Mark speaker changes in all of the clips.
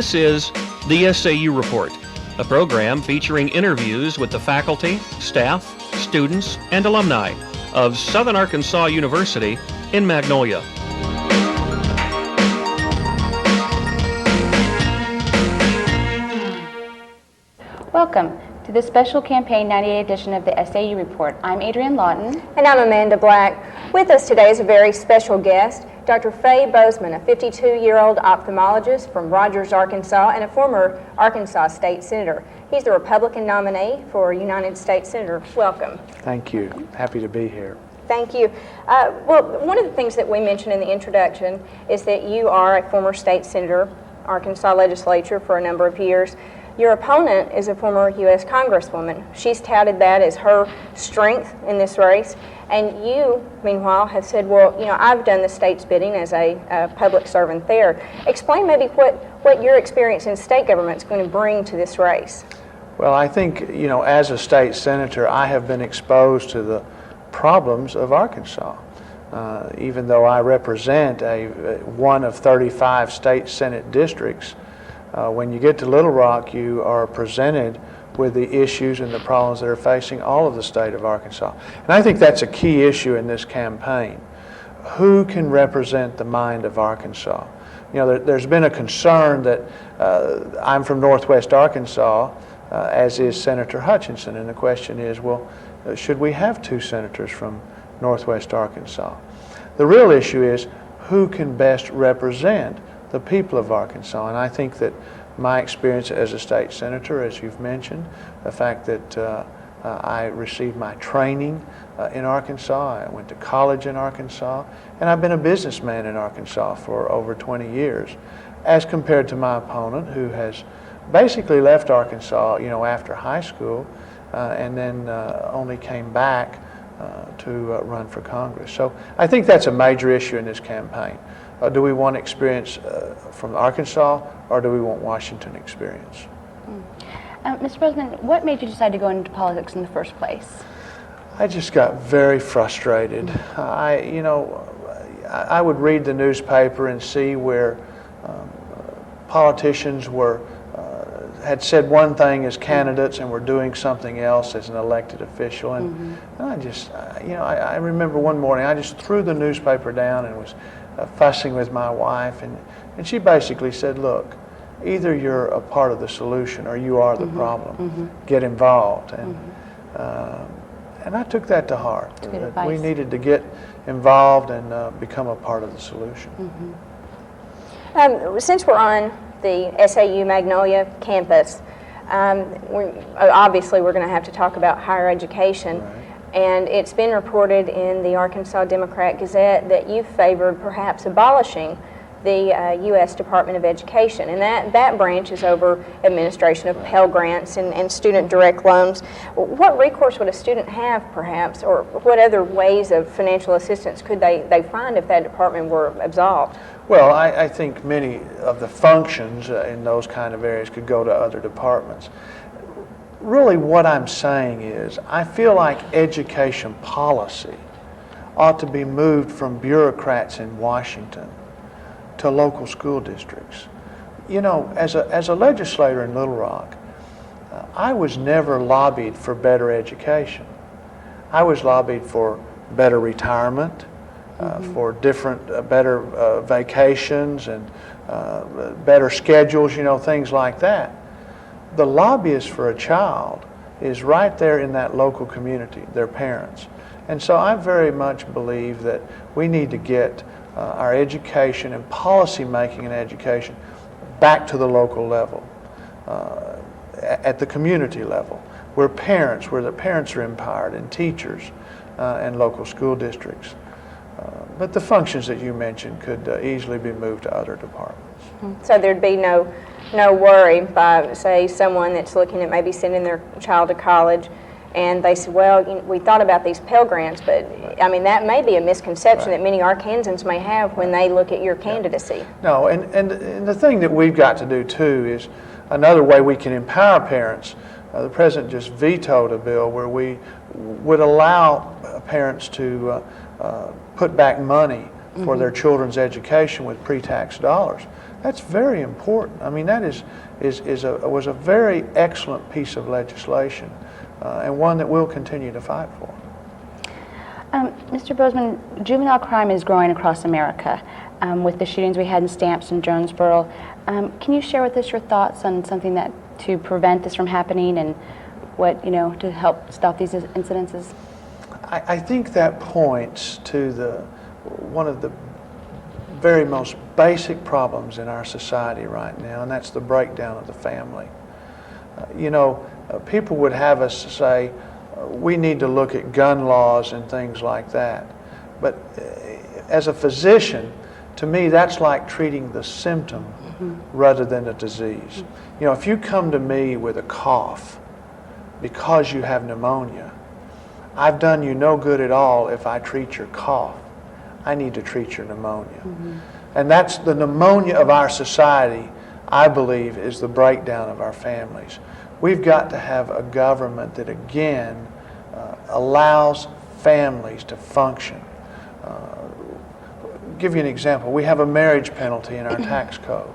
Speaker 1: This is the SAU Report, a program featuring interviews with the faculty, staff, students, and alumni of Southern Arkansas University in Magnolia.
Speaker 2: Welcome to the special Campaign 98 edition of the SAU Report. I'm Adrienne Lawton.
Speaker 3: And I'm Amanda Black. With us today is a very special guest, Dr. Fay Boozman, a 52-year-old ophthalmologist from Rogers, Arkansas, and a former Arkansas State Senator. He's the Republican nominee for United States Senator. Welcome.
Speaker 4: Thank you. Happy to be here.
Speaker 3: Thank you. Well, one of the things that we mentioned in the introduction is that you are a former state senator, Arkansas legislature for a number of years. Your opponent is a former U.S. Congresswoman. She's touted that as her strength in this race. And you, meanwhile, have said, well, you know, I've done the state's bidding as a public servant there. Explain maybe what your experience in state government is going to bring to this race.
Speaker 4: Well, I think, you know, as a state senator, I have been exposed to the problems of Arkansas. Even though I represent one of 35 state senate districts, when you get to Little Rock, you are presented with the issues and the problems that are facing all of the state of Arkansas. And I think that's a key issue in this campaign. Who can represent the mind of Arkansas? You know, there's been a concern that I'm from Northwest Arkansas, as is Senator Hutchinson, and the question is, well, should we have two senators from Northwest Arkansas? The real issue is who can best represent the people of Arkansas, and I think that my experience as a state senator, as you've mentioned, the fact that I received my training in Arkansas, I went to college in Arkansas, and I've been a businessman in Arkansas for over 20 years, as compared to my opponent who has basically left Arkansas, you know, after high school, and then only came back to run for Congress. So I think that's a major issue in this campaign. Do we want experience from Arkansas, or do we want Washington experience?
Speaker 2: Mr. President, what made you decide to go into politics in the first place?
Speaker 4: I just got very frustrated. I would read the newspaper and see where politicians had said one thing as candidates and were doing something else as an elected official. And I remember one morning I just threw the newspaper down and was fussing with my wife, and she basically said, look, either you're a part of the solution or you are the problem. Get involved. And I took that to heart. That we needed to get involved and become a part of the solution.
Speaker 3: Since we're on the SAU Magnolia campus, obviously we're going to have to talk about higher education. Right. And it's been reported in the Arkansas Democrat-Gazette that you favored perhaps abolishing the U.S. Department of Education. And that branch is over administration of Pell Grants and student direct loans. What recourse would a student have, perhaps, or what other ways of financial assistance could they find if that department were absolved?
Speaker 4: Well, I think many of the functions in those kind of areas could go to other departments. Really what I'm saying is I feel like education policy ought to be moved from bureaucrats in Washington to local school districts. You know, as a legislator in Little Rock, I was never lobbied for better education. I was lobbied for better retirement, for better vacations and better schedules, you know, things like that. The lobbyist for a child is right there in that local community, their parents. And so I very much believe that we need to get our education and policy making in education back to the local level, at the community level, where the parents are empowered, and teachers and local school districts. But the functions that you mentioned could easily be moved to other departments.
Speaker 3: So there'd be no worry by, say, someone that's looking at maybe sending their child to college, and they said, well, you know, we thought about these Pell Grants, but I mean, that may be a misconception that many Arkansans may have when they look at your candidacy.
Speaker 4: No, and the thing that we've got to do too is another way we can empower parents. The President just vetoed a bill where we would allow parents to put back money for their children's education with pre-tax dollars. That's very important. I mean, that was a very excellent piece of legislation, and one that we'll continue to fight for.
Speaker 2: Mr. Boozman, juvenile crime is growing across America. With the shootings we had in Stamps and Jonesboro, can you share with us your thoughts on something that to prevent this from happening, and what, to help stop these incidences?
Speaker 4: I think that points to one of the very most basic problems in our society right now, and that's the breakdown of the family. People would have us say, we need to look at gun laws and things like that. But as a physician, to me, that's like treating the symptom rather than a disease. If you come to me with a cough because you have pneumonia, I've done you no good at all if I treat your cough. I need to treat your pneumonia. And that's the pneumonia of our society, I believe, is the breakdown of our families. We've got to have a government that, again, allows families to function. Give you an example. We have a marriage penalty in our tax code.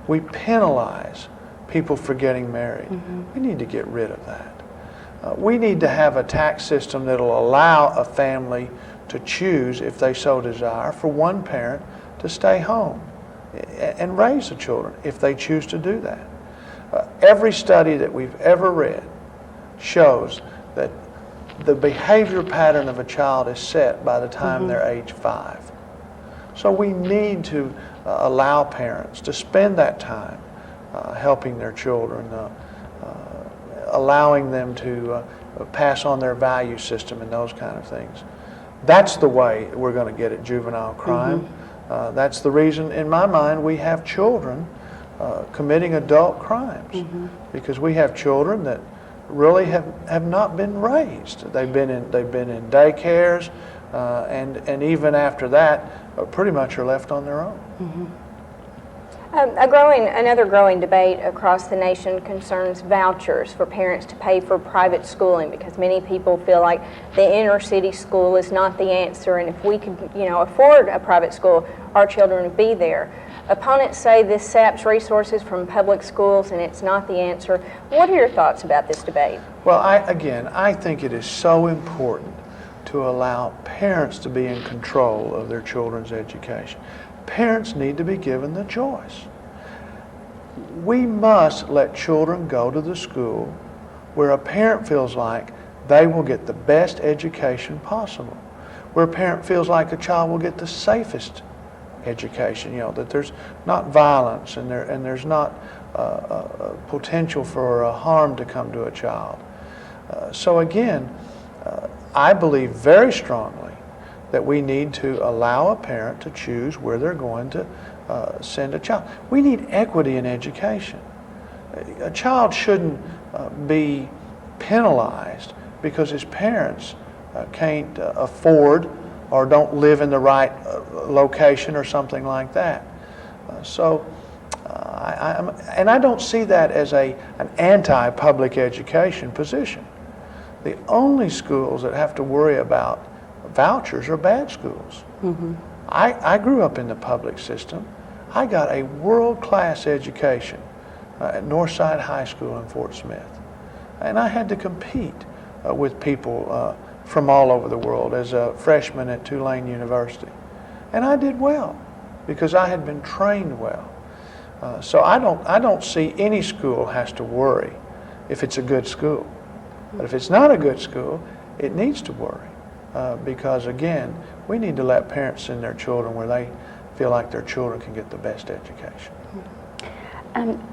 Speaker 4: We penalize people for getting married. We need to get rid of that. We need to have a tax system that will allow a family to choose, if they so desire, for one parent to stay home and raise the children if they choose to do that. Every study that we've ever read shows that the behavior pattern of a child is set by the time they're age 5. So we need to allow parents to spend that time helping their children, allowing them to pass on their value system and those kind of things. That's the way we're going to get at juvenile crime. That's the reason, in my mind, we have children committing adult crimes, because we have children that really have not been raised. They've been in daycares, and even after that, pretty much are left on their own.
Speaker 3: Another growing debate across the nation concerns vouchers for parents to pay for private schooling, because many people feel like the inner city school is not the answer, and if we could, afford a private school, our children would be there. Opponents say this saps resources from public schools and it's not the answer. What are your thoughts about this debate?
Speaker 4: Well, I think it is so important to allow parents to be in control of their children's education. Parents need to be given the choice. We must let children go to the school where a parent feels like they will get the best education possible, where a parent feels like a child will get the safest education, that there's not violence and there's not potential for harm to come to a child. So again, I believe very strongly that we need to allow a parent to choose where they're going to send a child. We need equity in education. A child shouldn't be penalized because his parents can't afford or don't live in the right location or something like that. I don't see that as an anti-public education position. The only schools that have to worry about vouchers are bad schools. I grew up in the public system. I got a world-class education at Northside High School in Fort Smith. And I had to compete with people from all over the world as a freshman at Tulane University. And I did well because I had been trained well. So I don't see any school has to worry if it's a good school. But if it's not a good school, it needs to worry. Because again, we need to let parents send their children where they feel like their children can get the best education.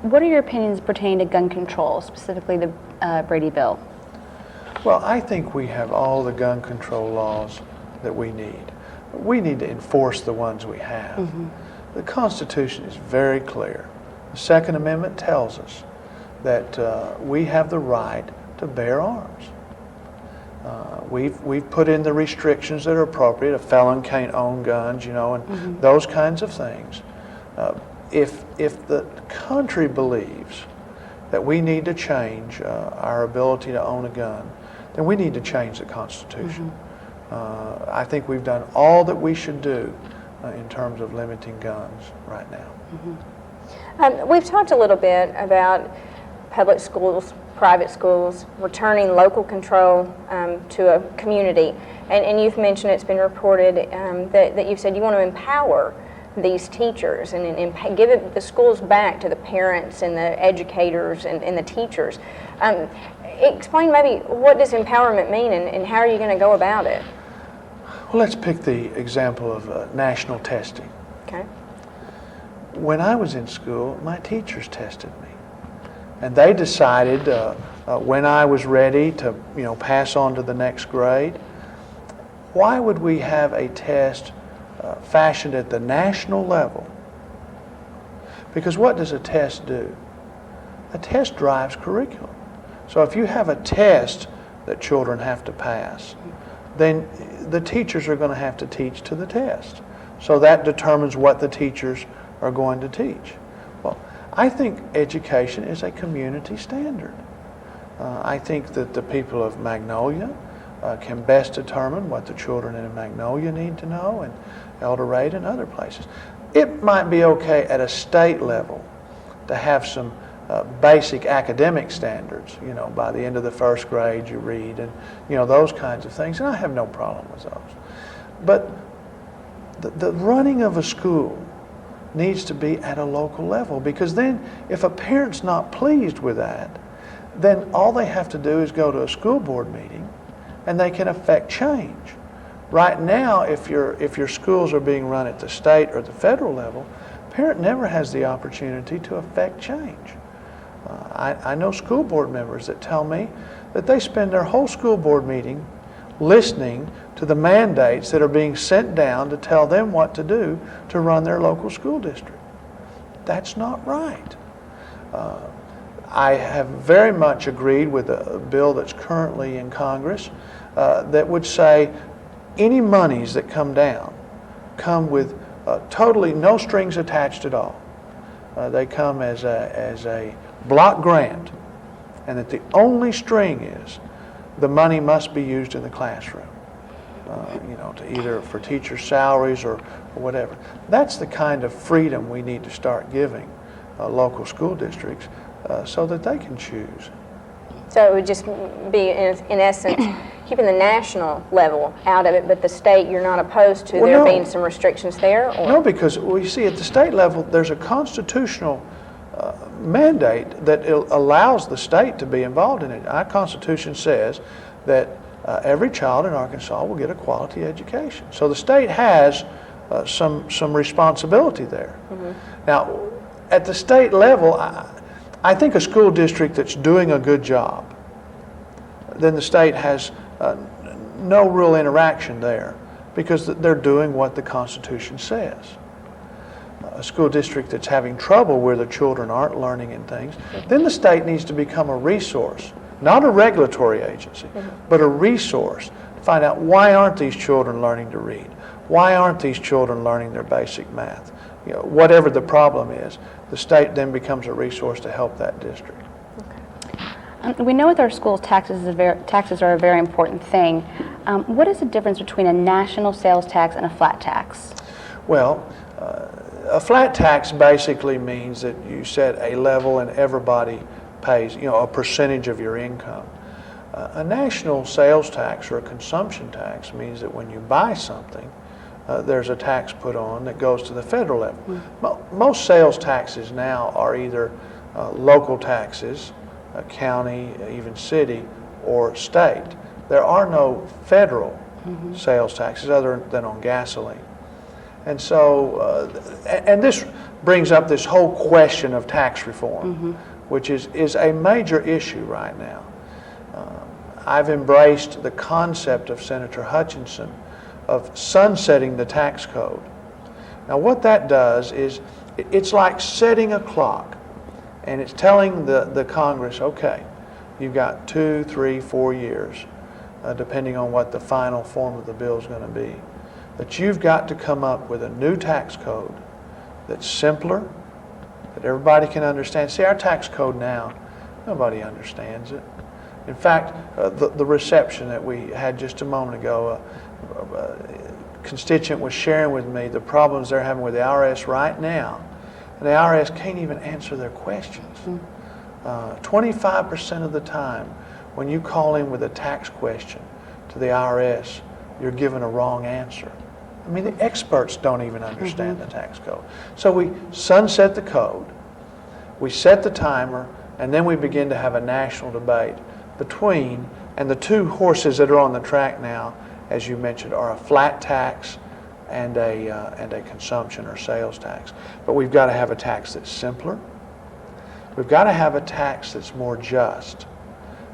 Speaker 2: What are your opinions pertaining to gun control, specifically the Brady Bill?
Speaker 4: Well, I think we have all the gun control laws that we need. We need to enforce the ones we have. The Constitution is very clear. The Second Amendment tells us that we have the right to bear arms. We've put in the restrictions that are appropriate. A felon can't own guns, and those kinds of things. If the country believes that we need to change our ability to own a gun, then we need to change the Constitution. I think we've done all that we should do in terms of limiting guns right now.
Speaker 3: We've talked a little bit about public schools, private schools, returning local control to a community. And you've mentioned, it's been reported that you've said you want to empower these teachers and give the schools back to the parents and the educators and the teachers. Explain maybe, what does empowerment mean, and how are you going to go about it?
Speaker 4: Well, let's pick the example of national testing.
Speaker 3: Okay.
Speaker 4: When I was in school, my teachers tested me, and they decided when I was ready to, pass on to the next grade. Why would we have a test fashioned at the national level? Because what does a test do? A test drives curriculum. So if you have a test that children have to pass, then the teachers are going to have to teach to the test. So that determines what the teachers are going to teach. Well, I think education is a community standard. I think that the people of Magnolia can best determine what the children in Magnolia need to know, and El Dorado and other places. It might be okay at a state level to have some basic academic standards. By the end of the first grade you read, and those kinds of things, and I have no problem with those. But the running of a school needs to be at a local level, because then if a parent's not pleased with that, then all they have to do is go to a school board meeting and they can affect change. Right now, if your schools are being run at the state or the federal level, a parent never has the opportunity to affect change. I know school board members that tell me that they spend their whole school board meeting listening to the mandates that are being sent down to tell them what to do to run their local school district. That's not right. I have very much agreed with a bill that's currently in Congress that would say any monies that come down come with totally no strings attached at all. They come as a block grant, and that the only string is the money must be used in the classroom, to either for teachers' salaries or whatever. That's the kind of freedom we need to start giving local school districts so that they can choose.
Speaker 3: So it would just be, in essence, keeping the national level out of it, but the state, you're not opposed to there being some restrictions there? Or?
Speaker 4: No, because we see at the state level there's a constitutional mandate that allows the state to be involved in it. Our Constitution says that every child in Arkansas will get a quality education. So the state has some responsibility there. Mm-hmm. Now, at the state level, I think a school district that's doing a good job, then the state has no real interaction there, because they're doing what the Constitution says. A school district that's having trouble where the children aren't learning in things, then the state needs to become a resource, not a regulatory agency, but a resource to find out, why aren't these children learning to read? Why aren't these children learning their basic math? Whatever the problem is, the state then becomes a resource to help that district.
Speaker 2: We know with our schools, taxes are a very important thing. What is the difference between a national sales tax and a flat tax?
Speaker 4: Well, a flat tax basically means that you set a level and everybody pays, a percentage of your income. A national sales tax or a consumption tax means that when you buy something, there's a tax put on that goes to the federal level. Most sales taxes now are either local taxes, county, even city, or state. There are no federal sales taxes other than on gasoline. And so, and this brings up this whole question of tax reform, which is a major issue right now. I've embraced the concept of Senator Hutchinson of sunsetting the tax code. Now what that does is, it's like setting a clock, and it's telling the Congress, okay, you've got 2, 3, 4 years, depending on what the final form of the bill is going to be, that you've got to come up with a new tax code that's simpler, that everybody can understand. See, our tax code now, nobody understands it. In fact, the reception that we had just a moment ago, a constituent was sharing with me the problems they're having with the IRS right now, the IRS can't even answer their questions. 25% of the time, when you call in with a tax question to the IRS, you're given a wrong answer. I mean, the experts don't even understand the tax code. So we sunset the code, we set the timer, and then we begin to have a national debate between, and the two horses that are on the track now, as you mentioned, are a flat tax and a consumption or sales tax. But we've got to have a tax that's simpler. We've got to have a tax that's more just,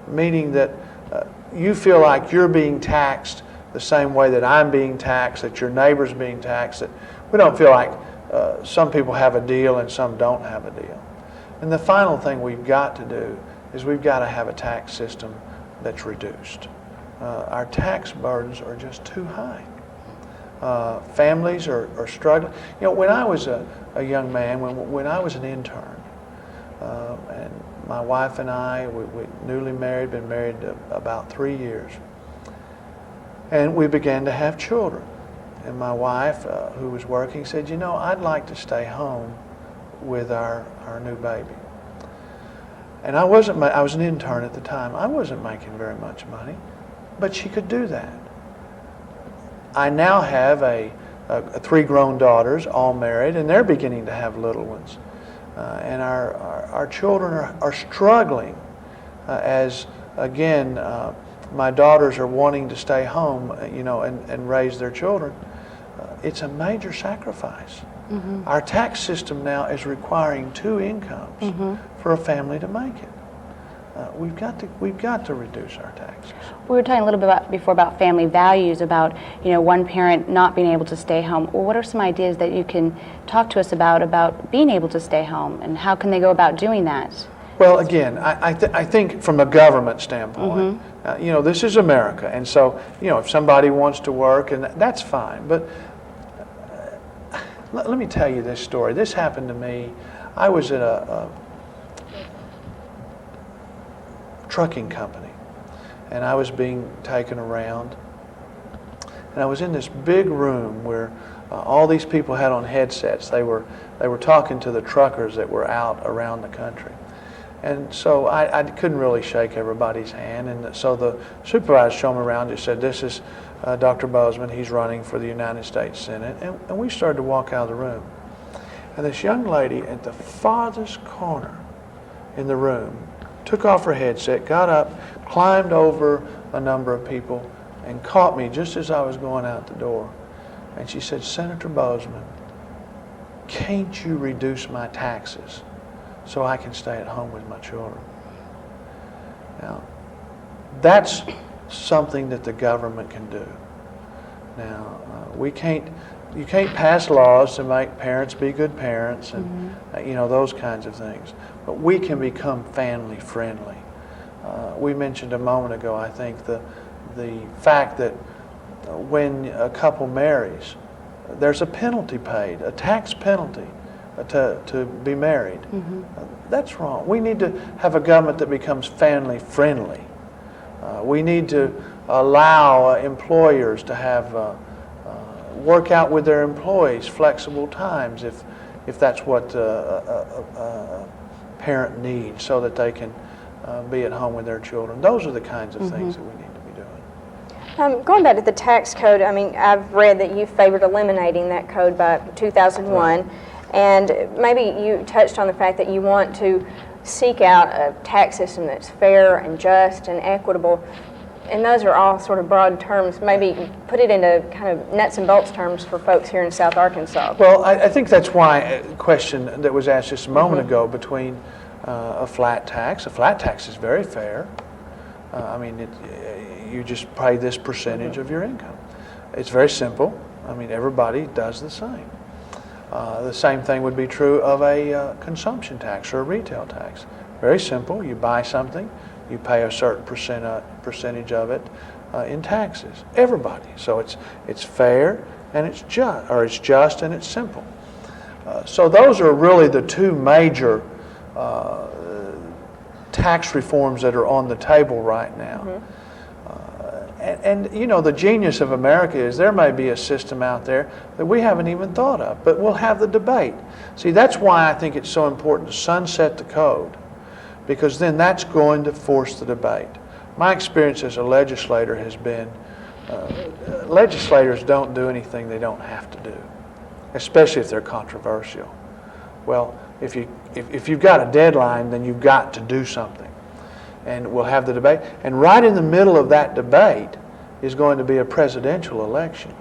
Speaker 4: meaning that you feel like you're being taxed the same way that I'm being taxed, that your neighbor's being taxed, that we don't feel like some people have a deal and some don't have a deal. And the final thing we've got to do is we've got to have a tax system that's reduced. Our tax burdens are just too high. Families are struggling. You know, when I was a young man, when I was an intern, and my wife and I, we newly married, been married about 3 years, and we began to have children. And my wife, who was working, said, you know, I'd like to stay home with our new baby. And I was an intern at the time. I wasn't making very much money, but she could do that. I now have three grown daughters, all married, and they're beginning to have little ones. And our children are struggling as, again, my daughters are wanting to stay home, you know, and raise their children. It's a major sacrifice. Our tax system now is requiring 2 incomes for a family to make it. We've got to reduce our taxes.
Speaker 2: We were talking a little bit before about family values, about, you know, one parent not being able to stay home. Well, what are some ideas that you can talk to us about being able to stay home, and how can they go about doing that?
Speaker 4: Well, again, I think from a government standpoint, you know, this is America, and so, you know, if somebody wants to work, and that's fine. But let me tell you this story. This happened to me. I was at a trucking company, and I was being taken around, and I was in this big room where all these people had on headsets. They were talking to the truckers that were out around the country. And so I couldn't really shake everybody's hand, and so the supervisor showed me around, just said, this is Dr. Boozman, he's running for the United States Senate, and we started to walk out of the room. And this young lady at the farthest corner in the room took off her headset, got up, climbed over a number of people, and caught me just as I was going out the door. And she said, Senator Boozman, can't you reduce my taxes so I can stay at home with my children? Now, that's something that the government can do. Now, you can't pass laws to make parents be good parents and you know, those kinds of things. But we can become family friendly. We mentioned a moment ago, I think, the fact that when a couple marries, there's a penalty paid, a tax penalty to be married. That's wrong. We need to have a government that becomes family friendly. We need to allow employers to have work out with their employees flexible times if that's what a parent needs, so that they can be at home with their children. Those are the kinds of things that we need to be doing.
Speaker 3: Going back to the tax code, I mean, I've read that you favored eliminating that code by 2001. Right. And maybe you touched on the fact that you want to seek out a tax system that's fair and just and equitable. And those are all sort of broad terms. Maybe put it into kind of nuts and bolts terms for folks here in South Arkansas.
Speaker 4: Well, I think that's why a question that was asked just a moment ago between a flat tax. A flat tax is very fair. I mean, you just pay this percentage of your income. It's very simple. I mean, everybody does the same. The same thing would be true of a consumption tax or a retail tax. Very simple. You buy something, you pay a certain percentage of it in taxes. Everybody. So it's fair and it's just and it's simple. So those are really the two major tax reforms that are on the table right now. And you know, the genius of America is there may be a system out there that we haven't even thought of, but we'll have the debate. See, that's why I think it's so important to sunset the code, because then that's going to force the debate. My experience as a legislator has been, legislators don't do anything they don't have to do, especially if they're controversial. Well, if you've got a deadline, then you've got to do something. And we'll have the debate. And right in the middle of that debate is going to be a presidential election.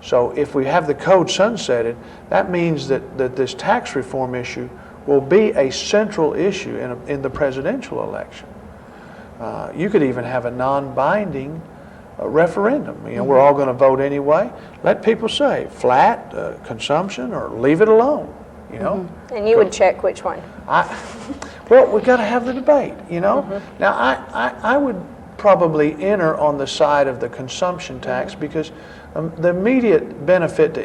Speaker 4: So if we have the code sunsetted, that means that this tax reform issue will be a central issue in the presidential election. You could even have a non-binding referendum. You know, we're all going to vote anyway. Let people say flat consumption or leave it alone. You know.
Speaker 3: And you would check which one?
Speaker 4: Well, we've got to have the debate. You know. Now, I would probably enter on the side of the consumption tax because the immediate benefit to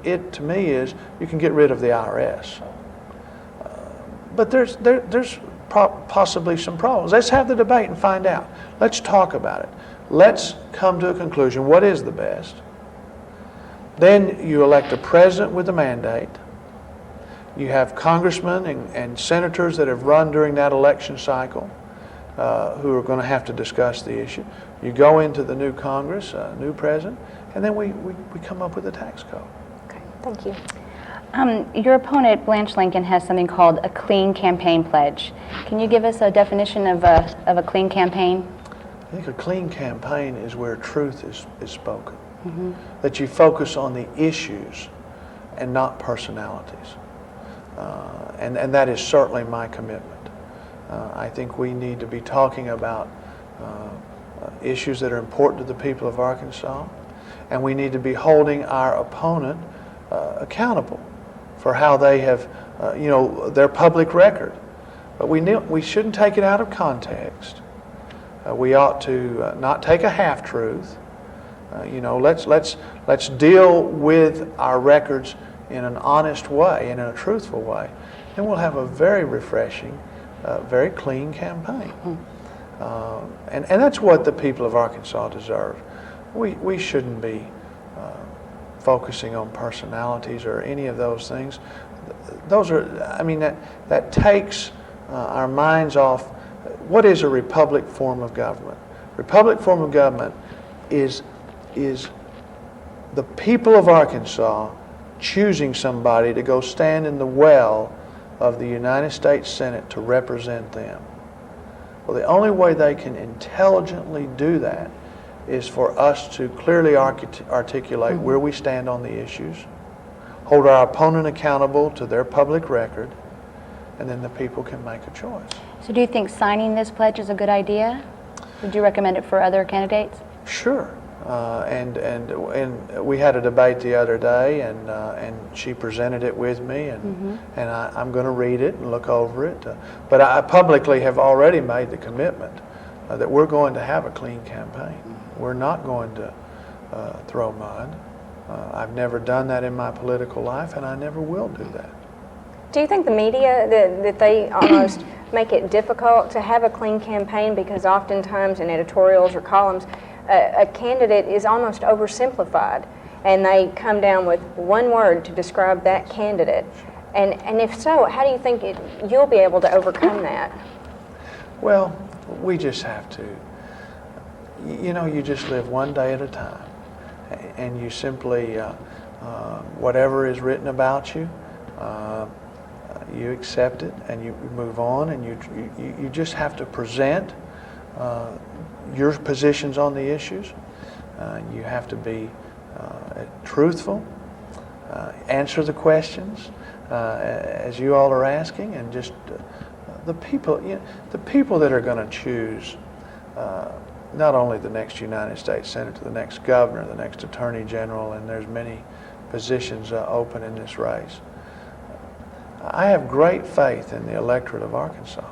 Speaker 4: it to me is you can get rid of the IRS. But there's possibly some problems. Let's have the debate and find out. Let's talk about it. Let's come to a conclusion. What is the best? Then you elect a president with a mandate. You have congressmen and senators that have run during that election cycle who are going to have to discuss the issue. You go into the new Congress, new president, and then we come up with a tax code.
Speaker 3: Okay, thank you.
Speaker 2: Your opponent, Blanche Lincoln, has something called a clean campaign pledge. Can you give us a definition of a clean campaign?
Speaker 4: I think a clean campaign is where truth is spoken. That you focus on the issues and not personalities. And that is certainly my commitment. I think we need to be talking about issues that are important to the people of Arkansas, and we need to be holding our opponent accountable for how they have, their public record. But we shouldn't take it out of context. We ought to not take a half-truth. Let's deal with our records in an honest way, in a truthful way. Then we'll have a very refreshing, very clean campaign. And that's what the people of Arkansas deserve. We shouldn't be focusing on personalities or any of those things. Those are, that takes our minds off. What is a republic form of government? Republic form of government is the people of Arkansas choosing somebody to go stand in the well of the United States Senate to represent them. Well, the only way they can intelligently do that is for us to clearly articulate where we stand on the issues, hold our opponent accountable to their public record, and then the people can make a choice.
Speaker 2: So do you think signing this pledge is a good idea? Would you recommend it for other candidates?
Speaker 4: Sure. And we had a debate the other day, and she presented it with me, and I'm going to read it and look over it. But I publicly have already made the commitment that we're going to have a clean campaign. We're not going to throw mud. I've never done that in my political life, and I never will do that.
Speaker 3: Do you think the media, that they almost make it difficult to have a clean campaign because oftentimes in editorials or columns, a candidate is almost oversimplified and they come down with one word to describe that candidate? And if so, how do you think you'll be able to overcome that?
Speaker 4: Well, we just have to. You just live one day at a time, and you simply, whatever is written about you, you accept it and you move on, and you just have to present your positions on the issues. You have to be truthful, answer the questions as you all are asking, and just the people that are going to choose not only the next United States Senator, the next governor, the next Attorney General, and there's many positions open in this race. I have great faith in the electorate of Arkansas.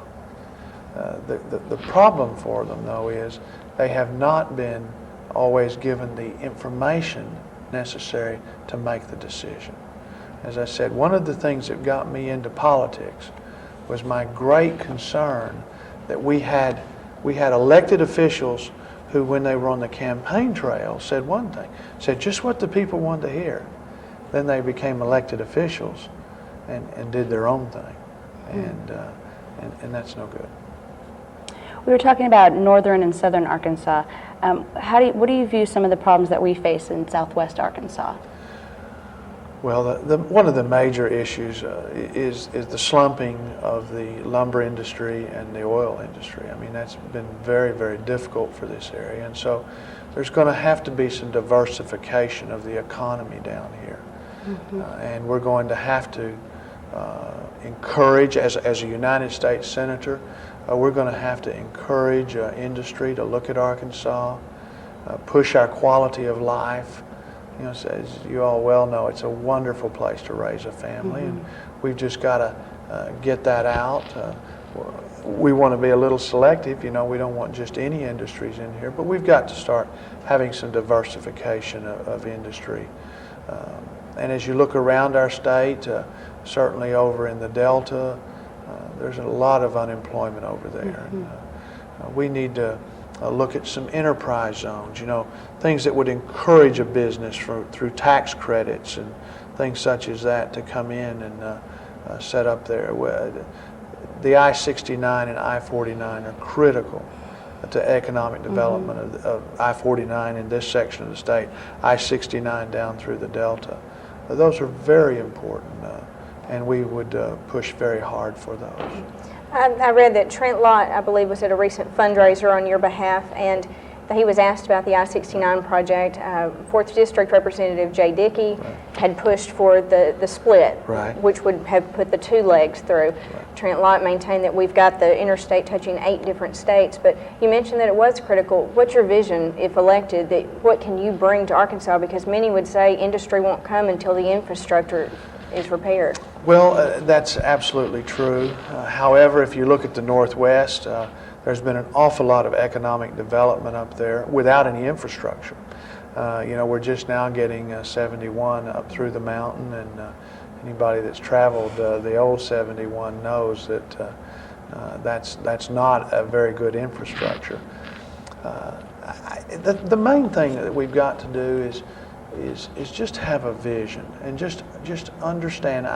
Speaker 4: The problem for them, though, is they have not been always given the information necessary to make the decision. As I said, one of the things that got me into politics was my great concern that we had elected officials who, when they were on the campaign trail, said one thing, said just what the people wanted to hear. Then they became elected officials and did their own thing, and that's no good.
Speaker 2: We were talking about northern and southern Arkansas. What do you view some of the problems that we face in southwest Arkansas?
Speaker 4: Well, one of the major issues is the slumping of the lumber industry and the oil industry. I mean, that's been very, very difficult for this area, and so there's going to have to be some diversification of the economy down here. And we're going to have to encourage, as a United States Senator, we're going to have to encourage industry to look at Arkansas, push our quality of life. You know, as you all well know, it's a wonderful place to raise a family, and we've just got to get that out. We want to be a little selective. You know, we don't want just any industries in here, but we've got to start having some diversification of industry. And as you look around our state, certainly over in the Delta, there's a lot of unemployment over there. And, we need to look at some enterprise zones, you know, things that would encourage a business through tax credits and things such as that to come in and set up there. The I-69 and I-49 are critical to economic development of I-49 in this section of the state, I-69 down through the Delta. Those are very important, and we would push very hard for those.
Speaker 3: I read that Trent Lott, I believe, was at a recent fundraiser on your behalf, and that he was asked about the I-69 project. 4th District Representative Jay Dickey had pushed for the split, which would have put the two legs through. Trent Lott maintained that we've got the interstate touching 8 different states, but you mentioned that it was critical. What's your vision, if elected, that what can you bring to Arkansas? Because many would say industry won't come until the infrastructure is repaired.
Speaker 4: Well, that's absolutely true. However, if you look at the Northwest, there's been an awful lot of economic development up there without any infrastructure. You know, we're just now getting 71 up through the mountain, and anybody that's traveled the old 71 knows that that's not a very good infrastructure. The main thing that we've got to do is just have a vision and just understand.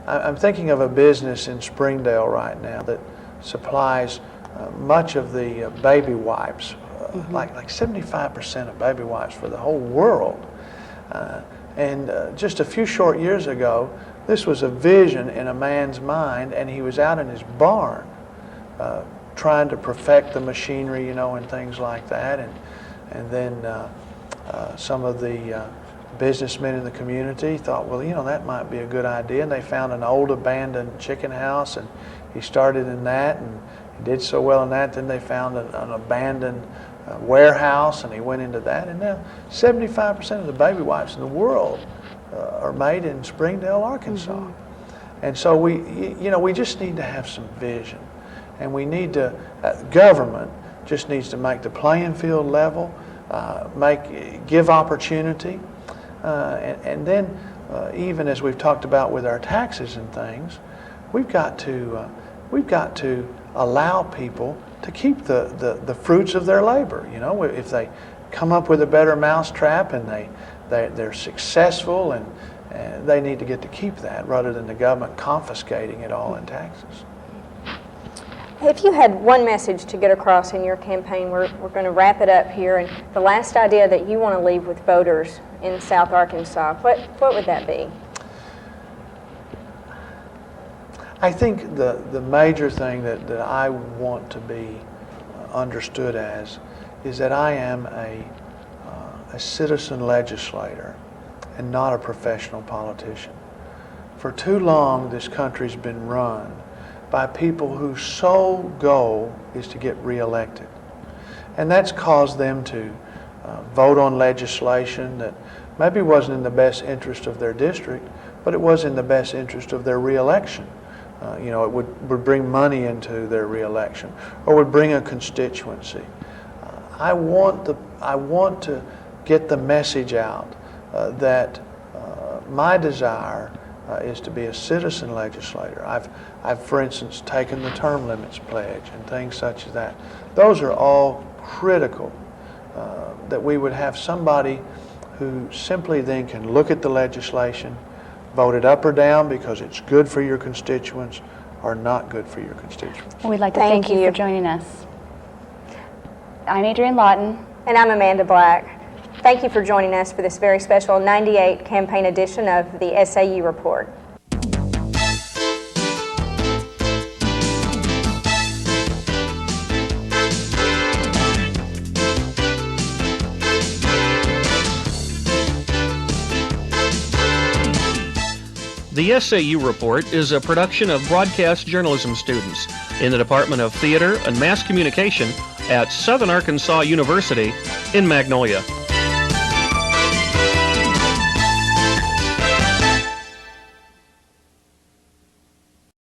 Speaker 4: I'm thinking of a business in Springdale right now that supplies much of the baby wipes, like 75% of baby wipes for the whole world. And just a few short years ago, this was a vision in a man's mind, and he was out in his barn trying to perfect the machinery, you know, and things like that. And then some of the businessmen in the community thought, well, you know, that might be a good idea. And they found an old abandoned chicken house, and he started in that, and he did so well in that. Then they found an abandoned warehouse, and he went into that. And now 75% of the baby wipes in the world are made in Springdale, Arkansas. And so we just need to have some vision, and we need to government just needs to make the playing field level, give opportunity, and then even as we've talked about with our taxes and things, we've got to allow people to keep the fruits of their labor. You know, if they come up with a better mousetrap and they're successful, and they need to get to keep that rather than the government confiscating it all in taxes.
Speaker 3: If you had one message to get across in your campaign, we're going to wrap it up here, and the last idea that you want to leave with voters in South Arkansas, what would that be?
Speaker 4: I think the major thing that I want to be understood as is that I am a citizen legislator and not a professional politician. For too long, this country's been run by people whose sole goal is to get reelected. And that's caused them to vote on legislation that maybe wasn't in the best interest of their district, but it was in the best interest of their reelection. You know, it would bring money into their reelection, or would bring a constituency. I want to get the message out that my desire is to be a citizen legislator. I've, for instance, taken the term limits pledge and things such as that. Those are all critical that we would have somebody who simply then can look at the legislation, vote it up or down because it's good for your constituents or not good for your constituents.
Speaker 2: Well, we'd like to thank you for joining us. I'm Adrienne Lawton.
Speaker 3: And I'm Amanda Black. Thank you for joining us for this very special 98 campaign edition of the SAU Report.
Speaker 1: The SAU Report is a production of broadcast journalism students in the Department of Theater and Mass Communication at Southern Arkansas University in Magnolia.